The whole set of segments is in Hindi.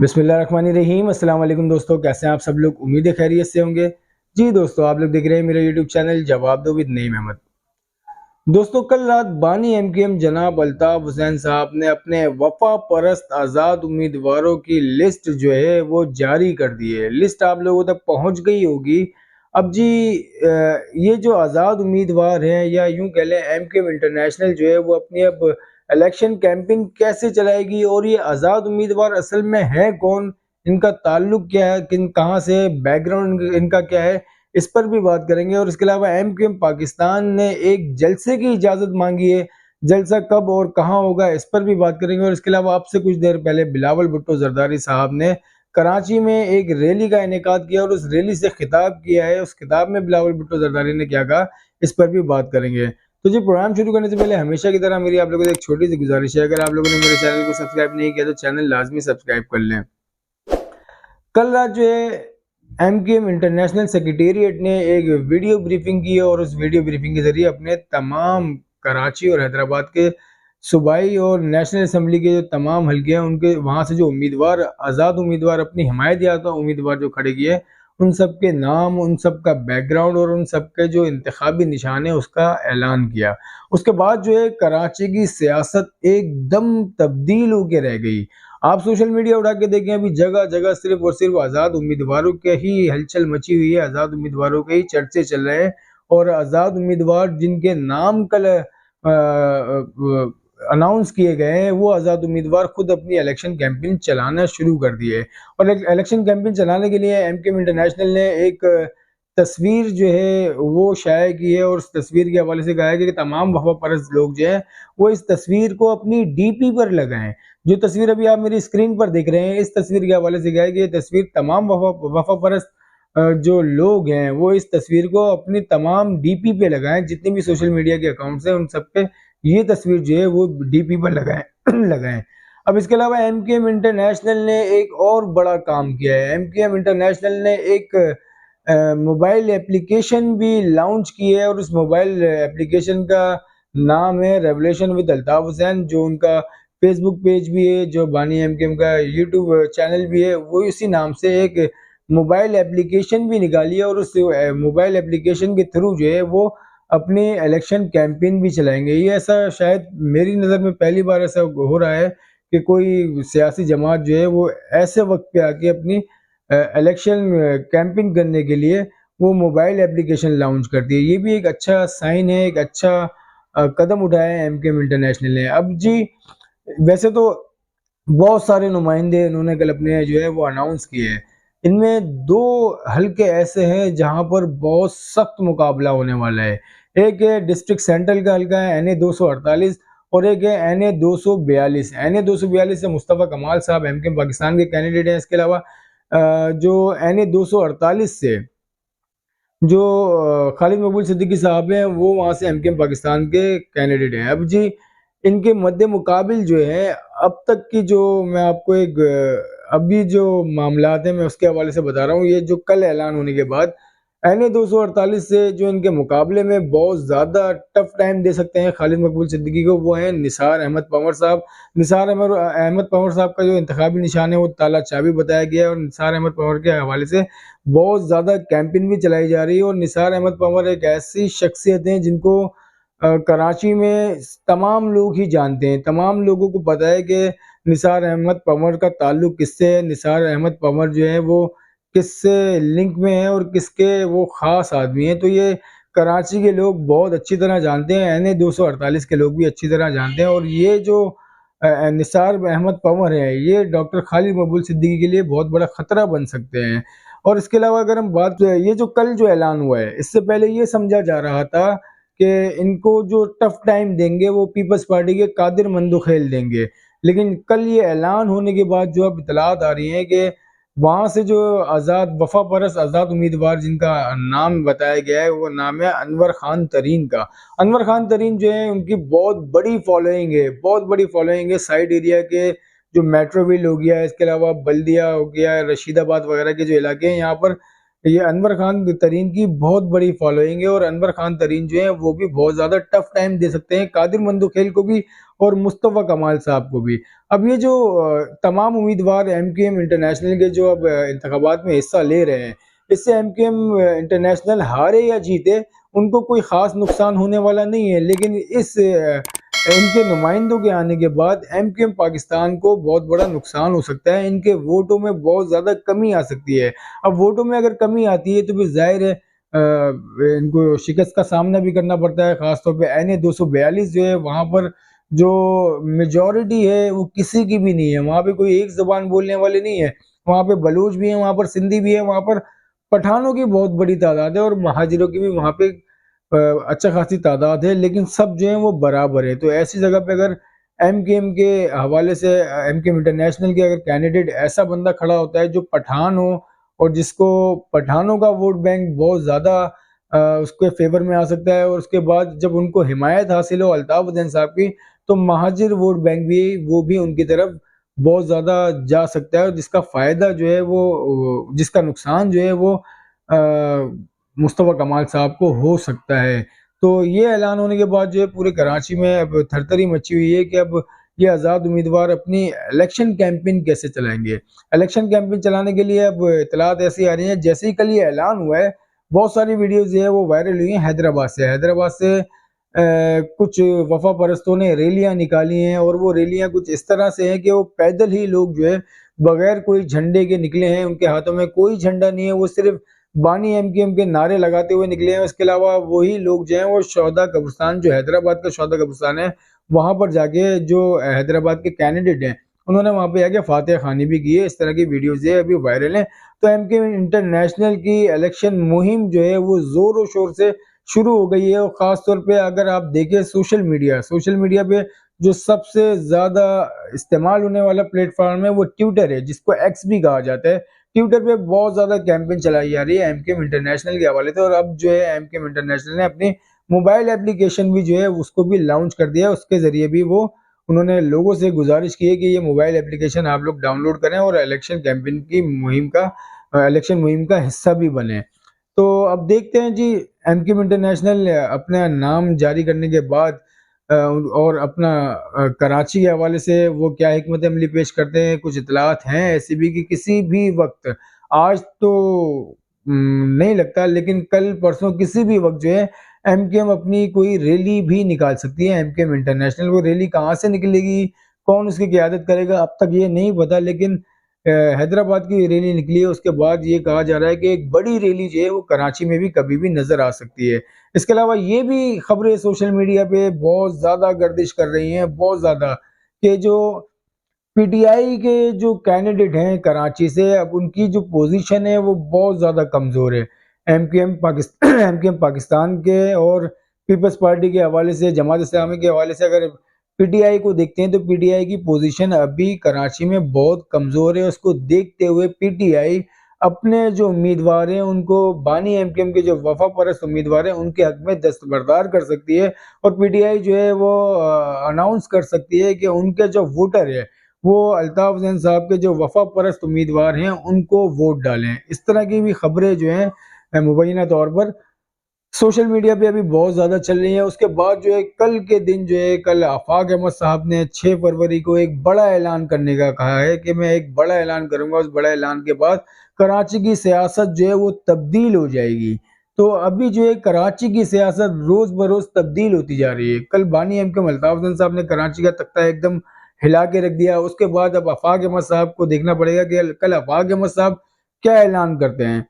बिस्मिल्लाहिर्रहमानिर्रहीम। अस्सलाम वालेकुम दोस्तों, कैसे हैं आप सब लोग? उम्मीद है खैरियत से होंगे। जी दोस्तों, आप लोग देख रहे हैं मेरा यूट्यूब चैनल जवाब दो विद नईम अहमद। दोस्तों, कल रात बानी एमकेएम जनाब अल्ताफ हुसैन साहब ने अपने वफा परस्त आज़ाद उम्मीदवारों की लिस्ट जो है वो जारी कर दी है। लिस्ट आप लोगों तक पहुंच गई होगी। अब जी ये जो आज़ाद उम्मीदवार हैं या यूं कह लें एमकेएम इंटरनेशनल जो है वो अपनी अब इलेक्शन कैंपेन कैसे चलाएगी और ये आज़ाद उम्मीदवार असल में है कौन, इनका ताल्लुक क्या है, किन कहाँ से, बैकग्राउंड इनका क्या है, इस पर भी बात करेंगे। और इसके अलावा एमकेएम पाकिस्तान ने एक जलसे की इजाज़त मांगी है। जलसा कब और कहाँ होगा, इस पर भी बात करेंगे। और इसके अलावा आपसे कुछ देर पहले बिलावल भुट्टो जरदारी साहब ने कराची में एक रैली का इनेकाद किया और उस रैली से खिताब किया है। उस खिताब में बिलावल भुट्टो जरदारी ने क्या कहा, इस पर भी बात करेंगे। तो जी, प्रोग्राम शुरू करने से पहले हमेशा की तरह मेरी आप लोगों से एक छोटी सी गुजारिश है, अगर आप लोगों ने मेरे चैनल को सब्सक्राइब नहीं किया तो चैनल लाजमी सब्सक्राइब कर लें। कल रात जो है एमकेएम इंटरनेशनल सेक्रेटेरिएट ने एक वीडियो ब्रीफिंग की और उस वीडियो ब्रीफिंग के जरिए अपने तमाम कराची और हैदराबाद के सूबाई और नेशनल असम्बली के जो तमाम हल्के हैं उनके वहाँ से जो उम्मीदवार आज़ाद उम्मीदवार अपनी हिमायत याफ्ता उम्मीदवार जो खड़े किए उन सब के नाम, उन सब का बैकग्राउंड और उन सब के जो इंतखाबी निशान है उसका ऐलान किया। उसके बाद जो है कराची की सियासत एकदम तब्दील होकर रह गई। आप सोशल मीडिया उठा के देखें, अभी जगह जगह सिर्फ और सिर्फ आज़ाद उम्मीदवारों के ही हलचल मची हुई है, आज़ाद उम्मीदवारों के ही चर्चे चल रहे हैं। और आज़ाद उम्मीदवार जिनके नाम कल अनाउंस किए गए हैं वो आज़ाद उम्मीदवार खुद अपनी इलेक्शन कैंपेन चलाना शुरू कर दिए। और इलेक्शन कैंपेन चलाने के लिए एमकेएम इंटरनेशनल ने एक तस्वीर जो है वो शाया की है और उस तस्वीर के हवाले से कहा है कि तमाम वफा परस्त लोग जो हैं वो इस तस्वीर को अपनी डीपी पर लगाएं। जो तस्वीर अभी आप मेरी स्क्रीन पर देख रहे हैं, इस तस्वीर के हवाले से क्या है कि ये तस्वीर तमाम वफा परस्त जो लोग हैं वो इस तस्वीर को अपनी तमाम डीपी पे लगाएं। जितने भी सोशल मीडिया के अकाउंट्स हैं उन सब पे ये तस्वीर जो है वो डीपी पर लगाएं लगाएं। अब इसके अलावा एमकेएम इंटरनेशनल ने एक और बड़ा काम किया है। एमकेएम इंटरनेशनल ने एक मोबाइल एप्लीकेशन भी लॉन्च की है और उस मोबाइल एप्लीकेशन का नाम है रेवोल्यूशन विद अल्ताफ हुसैन। जो उनका फेसबुक पेज भी है, जो बानी एमकेएम का यूट्यूब चैनल भी है, वो इसी नाम से एक मोबाइल एप्लीकेशन भी निकाली है और उस मोबाइल एप्लीकेशन के थ्रू जो है वो अपने इलेक्शन कैंपेन भी चलाएंगे। ये ऐसा शायद मेरी नज़र में पहली बार ऐसा हो रहा है कि कोई सियासी जमात जो है वो ऐसे वक्त पे आके अपनी इलेक्शन कैंपेन करने के लिए वो मोबाइल एप्लीकेशन लॉन्च करती है। ये भी एक अच्छा साइन है, एक अच्छा कदम उठाया है एमकेएम इंटरनेशनल ने। अब जी, वैसे तो बहुत सारे नुमाइंदे इन्होंने कल अपने जो है वो अनाउंस किए हैं। इनमें दो हल्के ऐसे हैं जहां पर बहुत सख्त मुकाबला होने वाला है। एक है डिस्ट्रिक्ट सेंट्रल का हल्का है एनए 248 और एक है एनए 242। एनए 242 से मुस्तफ़ा कमाल साहब एमकेएम पाकिस्तान के कैंडिडेट हैं। इसके अलावा जो एनए 248 से जो खालिद मकबूल सिद्दीकी साहब हैं वो वहाँ से एमकेएम पाकिस्तान के कैंडिडेट हैं। अब जी, इनके मद्दे मुकाबिल जो है अब तक की जो मैं आपको एक अभी जो मामलात हैं मैं उसके हवाले से बता रहा हूँ। ये जो कल ऐलान होने के बाद एनए 248 से जो इनके मुकाबले में बहुत ज़्यादा टफ टाइम दे सकते हैं खालिद मकबूल सिद्दीकी को, वो हैं निसार अहमद पंवर साहब। निसार अहमद पंवर साहब का जो इंतखाबी निशान है वो ताला चाबी बताया गया है और निसार अहमद पंवर के हवाले से बहुत ज़्यादा कैंपेन भी चलाई जा रही है। और निसार अहमद पंवर एक ऐसी शख्सियत हैं जिनको कराची में तमाम लोग ही जानते हैं। तमाम लोगों को पता है कि निसार अहमद पंवर का ताल्लुक किससे है, निसार अहमद पंवर जो है वो किससे लिंक में है और किसके वो ख़ास आदमी हैं। तो ये कराची के लोग बहुत अच्छी तरह जानते हैं, एनए 248 के लोग भी अच्छी तरह जानते हैं। और ये जो निसार अहमद पंवर है ये डॉक्टर खालिद मकबूल सिद्दीकी के लिए बहुत बड़ा ख़तरा बन सकते हैं। और इसके अलावा अगर हम बात, ये जो कल जो ऐलान हुआ है, इससे पहले ये समझा जा रहा था कि इनको जो टफ टाइम देंगे वो पीपल्स पार्टी के कादिर मंदुखेल देंगे। लेकिन कल ये ऐलान होने के बाद जो अब इतलात आ रही हैं कि वहाँ से जो आज़ाद वफा परस्त आज़ाद उम्मीदवार जिनका नाम बताया गया है वो नाम है अनवर खान तरीन का। अनवर खान तरीन जो है उनकी बहुत बड़ी फॉलोइंग है, बहुत बड़ी फॉलोइंग है साइड एरिया के जो मेट्रोविल हो गया, इसके अलावा बल्दिया हो गया, रशीदाबाद वगैरह के जो इलाके हैं यहाँ पर ये अनवर खान तरीन की बहुत बड़ी फॉलोइंग है और अनवर खान तरीन जो है वो भी बहुत ज़्यादा टफ टाइम दे सकते हैं कादिर मंदुखेल को भी और मुस्तफ़ा कमाल साहब को भी। अब ये जो तमाम उम्मीदवार एमक्यूएम इंटरनेशनल के जो अब इंतखाबात में हिस्सा ले रहे हैं, इससे एमक्यूएम इंटरनेशनल हारे या जीते उनको कोई ख़ास नुकसान होने वाला नहीं है, लेकिन इस इनके नुमाइंदों के आने के बाद एमक्यूएम पाकिस्तान को बहुत बड़ा नुकसान हो सकता है। इनके वोटों में बहुत ज़्यादा कमी आ सकती है। अब वोटों में अगर कमी आती है तो फिर ज़ाहिर है इनको शिकस्त का सामना भी करना पड़ता है। ख़ासतौर पे एनए 242 जो है वहाँ पर जो मेजॉरिटी है वो किसी की भी नहीं है। वहाँ पे कोई एक ज़ुबान बोलने वाले नहीं है। वहाँ पे बलूच भी हैं, वहाँ पर सिंधी भी है, वहाँ पर पठानों की बहुत बड़ी तादाद है और महाजिरों की भी वहाँ पे अच्छा खासी तादाद है, लेकिन सब जो है वो बराबर है। तो ऐसी जगह पे अगर एमकेएम के हवाले से एमकेएम इंटरनेशनल के अगर कैंडिडेट ऐसा बंदा खड़ा होता है जो पठान हो और जिसको पठानों का वोट बैंक बहुत ज़्यादा उसके फेवर में आ सकता है और उसके बाद जब उनको हिमायत हासिल हो अल्ताफ हुसैन साहब की, तो महाजिर वोट बैंक भी वो भी उनकी तरफ बहुत ज़्यादा जा सकता है और जिसका फ़ायदा जो है वो जिसका नुकसान जो है वो मुस्तफ़ा कमाल साहब को हो सकता है। तो ये ऐलान होने के बाद जो है पूरे कराची में अब थरथरी मची हुई है कि अब ये आज़ाद उम्मीदवार अपनी इलेक्शन कैंपेन कैसे चलाएँगे। इलेक्शन कैंपेन चलाने के लिए अब इत्तलात ऐसी आ रही हैं, जैसे ही कल ये ऐलान हुआ है, बहुत सारी वीडियोज़ जो है वो वायरल हुई हैं हैदराबाद से। हैदराबाद से कुछ वफ़ा परस्तों ने रैलियाँ निकाली हैं और वो रैलियाँ कुछ इस तरह से हैं कि वो पैदल ही लोग जो है बगैर कोई झंडे के निकले हैं, उनके हाथों में कोई झंडा नहीं है, वो सिर्फ़ बानी एमकेएम के नारे लगाते हुए निकले हैं। उसके अलावा वही लोग जो हैं वो शोहदा कब्रिस्तान जो हैदराबाद का शोहदा कब्रिस्तान है, वहाँ पर जाके जो हैदराबाद के कैंडिडेट हैं, उन्होंने वहाँ पे जाके फातिहा खानी भी की है। इस तरह की वीडियोज़ जो है अभी वायरल हैं। तो एमकेएम इंटरनेशनल की इलेक्शन मुहिम जो है वो ज़ोर-ओ-शोर से शुरू हो गई है और ख़ास तौर पे अगर आप देखें सोशल मीडिया पे जो सबसे ज़्यादा इस्तेमाल होने वाला प्लेटफ़ॉर्म है वो ट्विटर है, जिसको एक्स भी कहा जाता है। ट्विटर पे बहुत ज़्यादा कैंपेन चलाई जा रही है एमकेएम इंटरनेशनल के हवाले से और अब जो है एमकेएम इंटरनेशनल ने अपनी मोबाइल एप्लीकेशन भी जो है उसको भी लॉन्च कर दिया है। उसके ज़रिए भी वो उन्होंने लोगों से गुज़ारिश की है कि ये मोबाइल एप्लीकेशन आप लोग डाउनलोड करें और इलेक्शन मुहिम का हिस्सा भी बनें। तो अब देखते हैं जी एमकेएम इंटरनेशनल अपना नाम जारी करने के बाद और अपना कराची के हवाले से वो क्या हिकमत अमली पेश करते हैं। कुछ इत्तलात हैं ऐसी भी कि किसी भी वक्त आज तो नहीं लगता, लेकिन कल परसों किसी भी वक्त जो है एमकेएम अपनी कोई रैली भी निकाल सकती है। एमकेएम इंटरनेशनल वो रैली कहाँ से निकलेगी, कौन उसकी क़यादत करेगा, अब तक ये नहीं पता, लेकिन हैदराबाद की रैली निकली है। उसके बाद ये कहा जा रहा है कि एक बड़ी रैली जो है वो कराची में भी कभी भी नज़र आ सकती है। इसके अलावा ये भी खबरें सोशल मीडिया पे बहुत ज़्यादा गर्दिश कर रही हैं, बहुत ज़्यादा, कि जो पीटीआई के जो कैंडिडेट हैं कराची से, अब उनकी जो पोजीशन है वो बहुत ज़्यादा कमज़ोर है। एमकेएम पाकिस्तान के और पीपल्स पार्टी के हवाले से, जमात इस्लामी के हवाले से अगर पीटीआई को देखते हैं तो पीटीआई की पोजीशन अभी कराची में बहुत कमज़ोर है। उसको देखते हुए पीटीआई अपने जो उम्मीदवार हैं उनको बानी एमकेएम के जो वफ़ा परस्त उम्मीदवार हैं उनके हक में दस्तबरदार कर सकती है और पीटीआई जो है वो अनाउंस कर सकती है कि उनके जो वोटर है वो अल्ताफ हुसैन साहब के जो वफ़ा परस्त उम्मीदवार हैं उनको वोट डालें। इस तरह की भी खबरें जो हैं मुबैना तौर पर सोशल मीडिया पे अभी बहुत ज़्यादा चल रही है। उसके बाद जो है कल के दिन जो है कल आफाक अहमद साहब ने 6 फरवरी को एक बड़ा ऐलान करने का कहा है कि मैं एक बड़ा ऐलान करूँगा। उस बड़ा ऐलान के बाद कराची की सियासत जो है वो तब्दील हो जाएगी। तो अभी जो है कराची की सियासत रोज़ बरोज़ तब्दील होती जा रही है। कल बानी एमकेएम अल्ताफ हुसैन साहब ने कराची का तख्ता एकदम हिला के रख दिया। उसके बाद अब आफाक अहमद साहब को देखना पड़ेगा कि कल आफाक अहमद साहब क्या ऐलान करते हैं।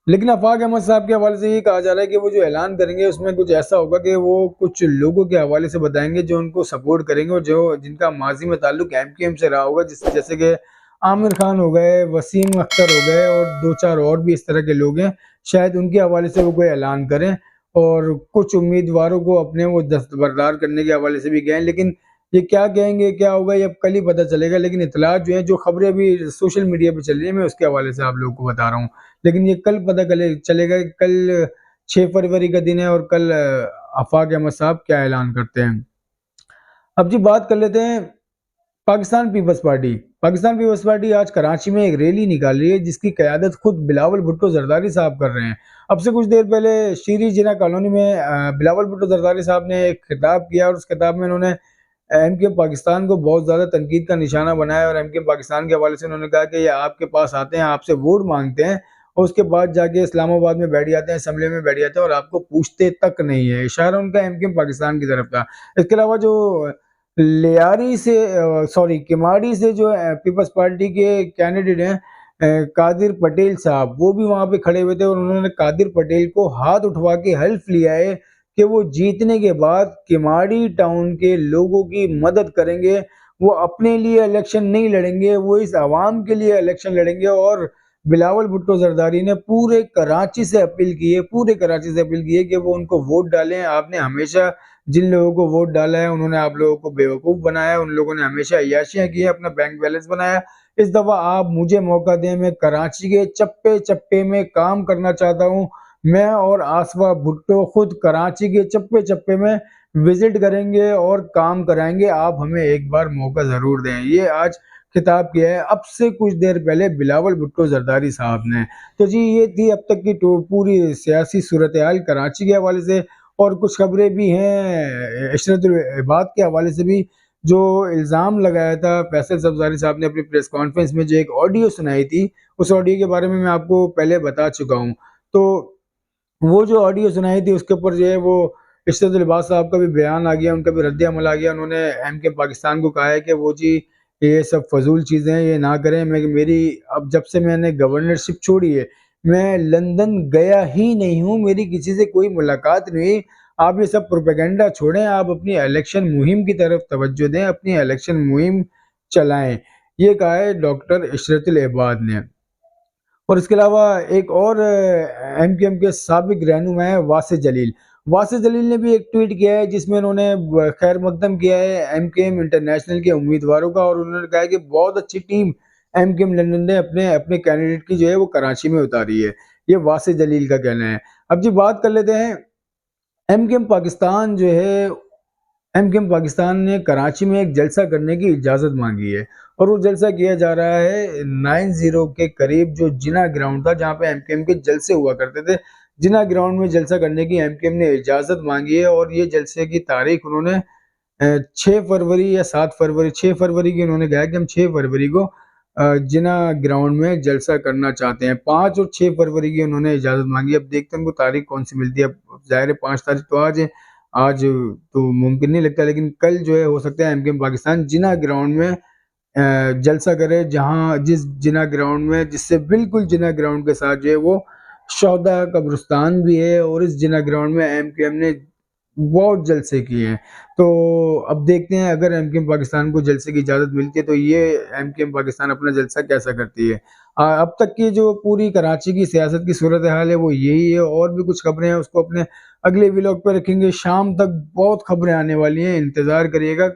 लेकिन आफाक अहमद साहब के हवाले से ये कहा जा रहा है कि वो जो ऐलान करेंगे उसमें कुछ ऐसा होगा कि वो कुछ लोगों के हवाले से बताएंगे जो उनको सपोर्ट करेंगे और जो जिनका माजी में ताल्लुक एमकेएम से रहा होगा, जैसे कि आमिर खान हो गए, वसीम अख्तर हो गए और 2-4 और भी इस तरह के लोग हैं। शायद उनके हवाले से वो कोई ऐलान करें और कुछ उम्मीदवारों को अपने वो दस्तबरदार करने के हवाले से भी गए, लेकिन ये क्या कहेंगे, क्या होगा, ये अब कल ही पता चलेगा। लेकिन इत्तलात जो है, जो खबरें अभी सोशल मीडिया पे चल रही है, मैं उसके हवाले से आप लोगों को बता रहा हूँ। लेकिन ये कल पता चलेगा कि कल 6 फरवरी का दिन है और कल आफाक अहमद साहब क्या ऐलान करते हैं। अब जी बात कर लेते हैं पाकिस्तान पीपल्स पार्टी आज कराची में एक रैली निकाल रही है जिसकी क़यादत खुद बिलावल भुट्टो जरदारी साहब कर रहे हैं। अब से कुछ देर पहले शीरी जिना कॉलोनी में बिलावल भुट्टो जरदारी साहब ने एक खिताब किया और उस खिताब में उन्होंने एमकेएम पाकिस्तान को बहुत ज़्यादा तनकीद का निशाना बनाया और एमकेएम पाकिस्तान के हवाले से उन्होंने कहा कि ये आपके पास आते हैं, आपसे वोट मांगते हैं और उसके बाद जाके इस्लामाबाद में बैठ जाते हैं, असम्बली में बैठ जाते हैं और आपको पूछते तक नहीं है। इशारा उनका एमकेएम पाकिस्तान की तरफ था। इसके अलावा जो लियारी से किमाड़ी से जो पीपल्स पार्टी के कैंडिडेट हैं कादिर पटेल साहब, वो भी वहां पे खड़े हुए थे और उन्होंने कादिर पटेल को हाथ उठवा के हल्फ लिया है कि वो जीतने के बाद किमाड़ी टाउन के लोगों की मदद करेंगे। वो अपने लिए इलेक्शन नहीं लड़ेंगे, वो इस आवाम के लिए इलेक्शन लड़ेंगे। और बिलावल भुट्टो जरदारी ने पूरे कराची से अपील की है कि वो उनको वोट डालें। आपने हमेशा जिन लोगों को वोट डाला है उन्होंने आप लोगों को बेवकूफ़ बनाया, उन लोगों ने हमेशा अय्याशियाँ की है, अपना बैंक बैलेंस बनाया। इस दफ़ा आप मुझे मौका दें, मैं कराची के चप्पे-चप्पे में काम करना चाहता हूँ। मैं और आसफा भुट्टो खुद कराची के चप्पे-चप्पे में विज़िट करेंगे और काम कराएँगे। आप हमें एक बार मौका ज़रूर दें। ये आज खिताब किया है अब से कुछ देर पहले बिलावल भुट्टो जरदारी साहब ने। तो जी ये थी अब तक की पूरी सियासी सूरत-ए-हाल कराची के हवाले से। और कुछ खबरें भी हैं इशरतुल इबाद के हवाले से भी, जो इल्ज़ाम लगाया था फैसल सब्ज़ारी साहब ने अपनी प्रेस कॉन्फ्रेंस में, जो एक ऑडियो सुनाई थी, उस ऑडियो के बारे में मैं आपको पहले बता चुका हूँ। तो वो जो ऑडियो सुनाई थी उसके ऊपर जो है वो इशरतुल इबाद साहब का भी बयान आ गया, उनका भी रद्द-ए-अमल आ गया। उन्होंने एमके पाकिस्तान को कहा है कि वो जी ये सब फ़ज़ूल चीज़ें हैं, ये ना करें। अब जब से मैंने गवर्नरशिप छोड़ी है, मैं लंदन गया ही नहीं हूँ, मेरी किसी से कोई मुलाकात नहीं हुई। आप ये सब प्रोपेगेंडा छोड़ें, आप अपनी इलेक्शन मुहिम की तरफ तवज्जो दें, अपनी इलेक्शन मुहिम चलाएँ। ये कहा है डॉक्टर इशरतुल इबाद ने। और इसके अलावा एक और एमकेएम के साबिक रहनुमा है वासिफ जलील। वासिफ जलील ने भी एक ट्वीट किया है जिसमें उन्होंने खैर मकदम किया है एमकेएम इंटरनेशनल के उम्मीदवारों का और उन्होंने कहा है कि बहुत अच्छी टीम एमकेएम लंदन ने अपने अपने कैंडिडेट की जो है वो कराची में उतारी है। ये वासिफ जलील का कहना है। अब जी बात कर लेते हैं एमकेएम पाकिस्तान जो है, एमकेएम पाकिस्तान ने कराची में एक जलसा करने की इजाज़त मांगी है और वो जलसा किया जा रहा है 90 के करीब, जो जिना ग्राउंड था जहाँ पे एमकेएम के जलसे हुआ करते थे। जिना ग्राउंड में जलसा करने की एमकेएम ने इजाज़त मांगी है और ये जलसे की तारीख उन्होंने 6 फरवरी या 7 फरवरी 6 फरवरी की उन्होंने कहा कि हम 6 फरवरी को जिना ग्राउंड में जलसा करना चाहते हैं। 5 और 6 फरवरी की उन्होंने इजाज़त मांगी। अब देखते हैं उनको तारीख कौन सी मिलती है। अब ज़ाहिर है 5 तारीख तो आज है, आज तो मुमकिन नहीं लगता, लेकिन कल जो है हो सकता है एमकेएम पाकिस्तान जिना ग्राउंड में जलसा करे, जहाँ जिस जिना ग्राउंड में जिससे बिल्कुल जिना ग्राउंड के साथ जो है वो शोहदा कब्रिस्तान भी है और इस जिना ग्राउंड में एमकेएम ने बहुत जलसे किए हैं। तो अब देखते हैं अगर एमकेएम पाकिस्तान को जलसे की इजाज़त मिलती है तो ये एमकेएम पाकिस्तान अपना जलसा कैसा करती है। अब तक की जो पूरी कराची की सियासत की सूरत-ए-हाल है वो यही है और भी कुछ खबरें हैं उसको अपने अगले व्लॉग पे रखेंगे। शाम तक बहुत खबरें आने वाली हैं, इंतज़ार करिएगा।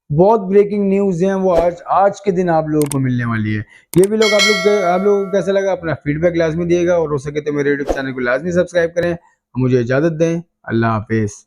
बहुत ब्रेकिंग न्यूज़ हैं वो आज के दिन आप लोगों को मिलने वाली है। ये व्लॉग आप लोगों को कैसा लगा अपना फीडबैक लाज़मी दिएगा और हो सके तो मेरे यूट्यूब चैनल को लाज़मी सब्सक्राइब करें। मुझे इजाज़त दें। अल्लाह हाफ़िज़।